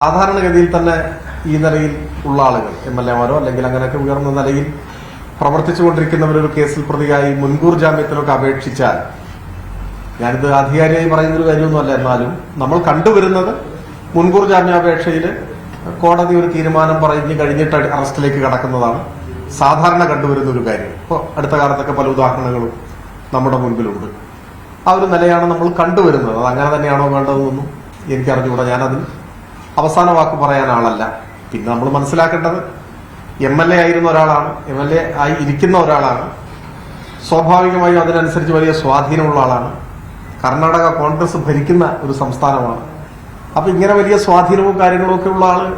സാധാരണഗതിയിൽ തന്നെ ഈ നിലയിൽ ഉള്ള ആളുകൾ MLA-മാരോ അല്ലെങ്കിൽ അങ്ങനെയൊക്കെ ഉയർന്ന നിലയിൽ പ്രവർത്തിച്ചുകൊണ്ടിരിക്കുന്നവരൊരു കേസിൽ പ്രതിയായി മുൻകൂർ ജാമ്യത്തിനൊക്കെ അപേക്ഷിച്ചാൽ, ഞാനിത് ആധികാരികമായി പറയുന്നൊരു കാര്യമൊന്നുമല്ല, എന്നാലും നമ്മൾ കണ്ടുവരുന്നത് മുൻകൂർ ജാമ്യാപേക്ഷയിൽ കോടതി ഒരു തീരുമാനം പറഞ്ഞു കഴിഞ്ഞിട്ട് അറസ്റ്റിലേക്ക് കടക്കുന്നതാണ് സാധാരണ കണ്ടുവരുന്ന ഒരു കാര്യം. ഇപ്പോൾ അടുത്ത കാലത്തൊക്കെ പല ഉദാഹരണങ്ങളും നമ്മുടെ മുൻപിലുണ്ട്. ആ ഒരു നിലയാണ് നമ്മൾ കണ്ടുവരുന്നത്. അത് അങ്ങനെ തന്നെയാണോ വേണ്ടതെന്നൊന്നും എനിക്കറിഞ്ഞുകൂടാ. ഞാനതിൽ അവസാന വാക്ക് പറയാൻ ആളല്ല. പിന്നെ നമ്മൾ മനസ്സിലാക്കേണ്ടത് MLA ആയിരുന്ന ഒരാളാണ്, MLA ആയി ഇരിക്കുന്ന ഒരാളാണ്, സ്വാഭാവികമായും അതിനനുസരിച്ച് വലിയ സ്വാധീനമുള്ള ആളാണ്. കർണാടക കോൺഗ്രസ് ഭരിക്കുന്ന ഒരു സംസ്ഥാനമാണ്. അപ്പൊ ഇങ്ങനെ വലിയ സ്വാധീനവും കാര്യങ്ങളും ഒക്കെ ഉള്ള ആള്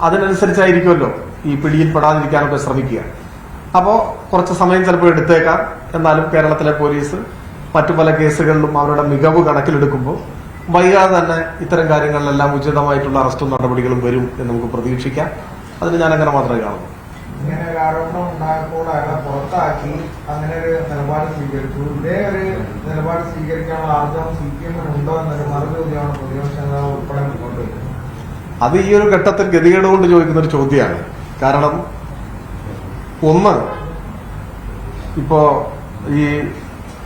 അതിനനുസരിച്ചായിരിക്കുമല്ലോ ഈ പിടിയിൽ പെടാതിരിക്കാനൊക്കെ ശ്രമിക്കുക. അപ്പോ കുറച്ച് സമയം ചിലപ്പോൾ എടുത്തേക്കാം. എന്നാലും കേരളത്തിലെ പോലീസ് മറ്റു പല കേസുകളിലും അവരുടെ മികവ് കണക്കിലെടുക്കുമ്പോൾ വൈകാതെ തന്നെ ഇത്തരം കാര്യങ്ങളിലെല്ലാം ഉചിതമായിട്ടുള്ള അറസ്റ്റും നടപടികളും വരും എന്ന് നമുക്ക് പ്രതീക്ഷിക്കാം. അതിന് ഞാൻ അങ്ങനെ മാത്രമേ കാണുന്നു. ഇങ്ങനെ ഒരു ആരോപണം ഉണ്ടായപ്പോൾ അയാളെ പുറത്താക്കി അങ്ങനെ ഒരു നിലപാട് സ്വീകരിച്ചു. ഇതേ ഒരു നിലപാട് സ്വീകരിക്കാനുള്ള ആർജവം CPM ഉണ്ടോ എന്നൊരു മറുചോദ്യമാണ് പ്രതിപക്ഷ നേതാവ് ഉൾപ്പെടെ മുന്നോട്ട് വയ്ക്കുന്നത്. അത് ഈ ഒരു ഘട്ടത്തിൽ ഗതികേട് കൊണ്ട് ചോദിക്കുന്ന ഒരു ചോദ്യമാണ്. കാരണം ഒന്ന്, ഇപ്പോ ഈ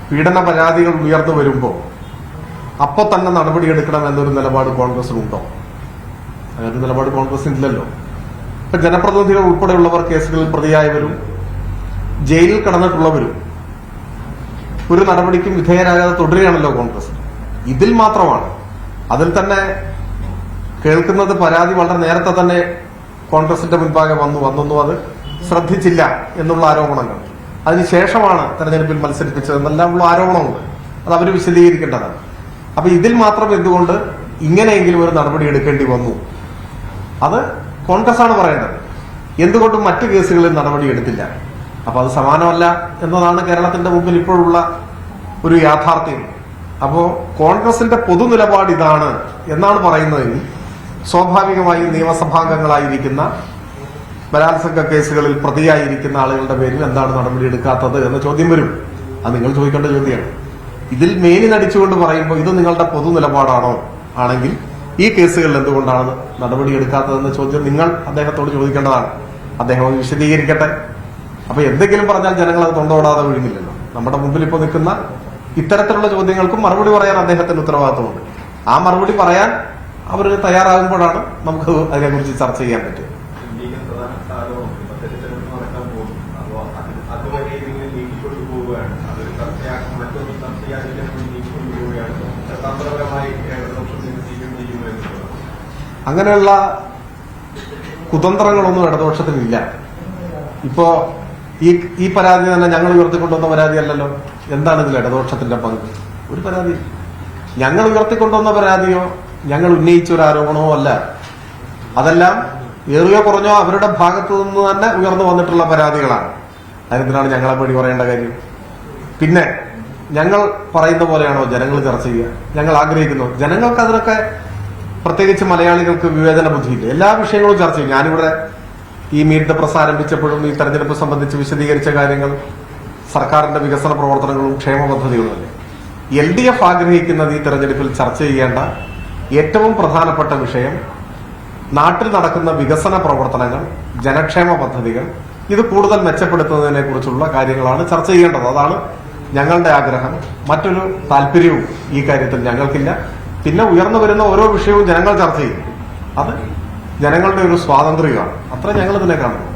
പീഡന പരാതികൾ ഉയർന്നു വരുമ്പോൾ അപ്പൊ തന്നെ നടപടിയെടുക്കണം എന്നൊരു നിലപാട് കോൺഗ്രസിനുണ്ടോ? അങ്ങനൊരു നിലപാട് കോൺഗ്രസിനില്ലല്ലോ. ഇപ്പൊ ജനപ്രതിനിധികൾ ഉൾപ്പെടെയുള്ളവർ കേസുകളിൽ പ്രതിയായവരും ജയിലിൽ കടന്നിട്ടുള്ളവരും ഒരു നടപടിക്കും വിധേയരാകാതെ തുടരുകയാണല്ലോ കോൺഗ്രസ്. ഇതിൽ മാത്രമാണ്. അതിൽ തന്നെ കേൾക്കുന്നത് പരാതി വളരെ നേരത്തെ തന്നെ കോൺഗ്രസിന്റെ മുൻപാകെ വന്നൊന്നും അത് ശ്രദ്ധിച്ചില്ല എന്നുള്ള ആരോപണങ്ങൾ. അതിനുശേഷമാണ് തെരഞ്ഞെടുപ്പിൽ മത്സരിപ്പിച്ചതെന്നെല്ലാം ഉള്ള ആരോപണമുണ്ട്. അത് അവർ വിശദീകരിക്കേണ്ടതാണ്. അപ്പൊ ഇതിൽ മാത്രം എന്തുകൊണ്ട് ഇങ്ങനെയെങ്കിലും ഒരു നടപടി എടുക്കേണ്ടി വന്നു? അത് കോൺഗ്രസ് ആണ് പറയേണ്ടത്. എന്തുകൊണ്ടും മറ്റു കേസുകളിൽ നടപടി എടുത്തില്ല? അപ്പൊ അത് സമാനമല്ല എന്നതാണ് കേരളത്തിന്റെ മുമ്പിൽ ഇപ്പോഴുള്ള ഒരു യാഥാർത്ഥ്യം. അപ്പോ കോൺഗ്രസിന്റെ പൊതുനിലപാട് ഇതാണ് എന്നാണ് പറയുന്നതെങ്കിൽ സ്വാഭാവികമായും നിയമസഭാംഗങ്ങളായിരിക്കുന്ന ബലാത്സംഗ കേസുകളിൽ പ്രതിയായിരിക്കുന്ന ആളുകളുടെ പേരിൽ എന്താണ് നടപടി എടുക്കാത്തത് എന്ന ചോദ്യം വരും. അത് നിങ്ങൾ ചോദിക്കേണ്ട ചോദ്യമാണ്. ഇതിൽ മേനി നടിച്ചുകൊണ്ട് പറയുമ്പോൾ ഇത് നിങ്ങളുടെ പൊതു നിലപാടാണോ? ആണെങ്കിൽ ഈ കേസുകളിൽ എന്തുകൊണ്ടാണ് നടപടി എടുക്കാത്തതെന്ന ചോദ്യം നിങ്ങൾ അദ്ദേഹത്തോട് ചോദിക്കേണ്ടതാണ്. അദ്ദേഹം അത് വിശദീകരിക്കട്ടെ. അപ്പൊ എന്തെങ്കിലും പറഞ്ഞാൽ ജനങ്ങൾ അത് തൊണ്ടോടാതെ ഒഴുകില്ലല്ലോ. നമ്മുടെ മുമ്പിൽ ഇപ്പോൾ നിൽക്കുന്ന ഇത്തരത്തിലുള്ള ചോദ്യങ്ങൾക്കും മറുപടി പറയാൻ അദ്ദേഹത്തിന് ഉത്തരവാദിത്വമുണ്ട്. ആ മറുപടി പറയാൻ അവർ തയ്യാറാകുമ്പോഴാണ് നമുക്ക് അതിനെക്കുറിച്ച് ചർച്ച ചെയ്യാൻ പറ്റുക. അങ്ങനെയുള്ള കുതന്ത്രങ്ങളൊന്നും ഇടതുപക്ഷത്തിനില്ല. ഇപ്പോ ഈ പരാതി തന്നെ ഞങ്ങൾ ഉയർത്തിക്കൊണ്ടുവന്ന പരാതിയല്ലല്ലോ. എന്താണ് ഇതിൽ ഇടതുപക്ഷത്തിന്റെ പങ്ക്? ഒരു പരാതി ഞങ്ങൾ ഉയർത്തിക്കൊണ്ടുവന്ന പരാതിയോ ഞങ്ങൾ ഉന്നയിച്ച ഒരു ആരോപണമോ അല്ല. അതെല്ലാം ഏറിയോ കുറഞ്ഞോ അവരുടെ ഭാഗത്തു നിന്ന് തന്നെ ഉയർന്നു വന്നിട്ടുള്ള പരാതികളാണ്. അതിനെന്തിനാണ് ഞങ്ങളെ പേടി പറയേണ്ട കാര്യം? പിന്നെ ഞങ്ങൾ പറയുന്ന പോലെയാണോ ജനങ്ങൾ ചർച്ച ചെയ്യുക? ഞങ്ങൾ ആഗ്രഹിക്കുന്നു ജനങ്ങൾക്ക് അതിനൊക്കെ, പ്രത്യേകിച്ച് മലയാളികൾക്ക് വിവേചന ബുദ്ധിയില്ല. എല്ലാ വിഷയങ്ങളും ചർച്ച ചെയ്യും. ഞാനിവിടെ ഈ മീറ്റ് ദ പ്രസ് ആരംഭിച്ചപ്പോഴും ഈ തെരഞ്ഞെടുപ്പ് സംബന്ധിച്ച് വിശദീകരിച്ച കാര്യങ്ങൾ സർക്കാരിന്റെ വികസന പ്രവർത്തനങ്ങളും ക്ഷേമ പദ്ധതികളുമല്ലേ. LDF ആഗ്രഹിക്കുന്നത് ഈ തെരഞ്ഞെടുപ്പിൽ ചർച്ച ചെയ്യേണ്ട ഏറ്റവും പ്രധാനപ്പെട്ട വിഷയം നാട്ടിൽ നടക്കുന്ന വികസന പ്രവർത്തനങ്ങൾ, ജനക്ഷേമ പദ്ധതികൾ, ഇത് കൂടുതൽ മെച്ചപ്പെടുത്തുന്നതിനെ കുറിച്ചുള്ള കാര്യങ്ങളാണ് ചർച്ച ചെയ്യേണ്ടത്. അതാണ് ഞങ്ങളുടെ ആഗ്രഹം. മറ്റൊരു താല്പര്യവും ഈ കാര്യത്തിൽ ഞങ്ങൾക്കില്ല. പിന്നെ ഉയർന്നു വരുന്ന ഓരോ വിഷയവും ജനങ്ങൾ ചർച്ച ചെയ്യും. അത് ജനങ്ങളുടെ ഒരു സ്വാതന്ത്ര്യമാണ്. അത്ര ഞങ്ങൾ ഇതിനെ കാണുന്നു.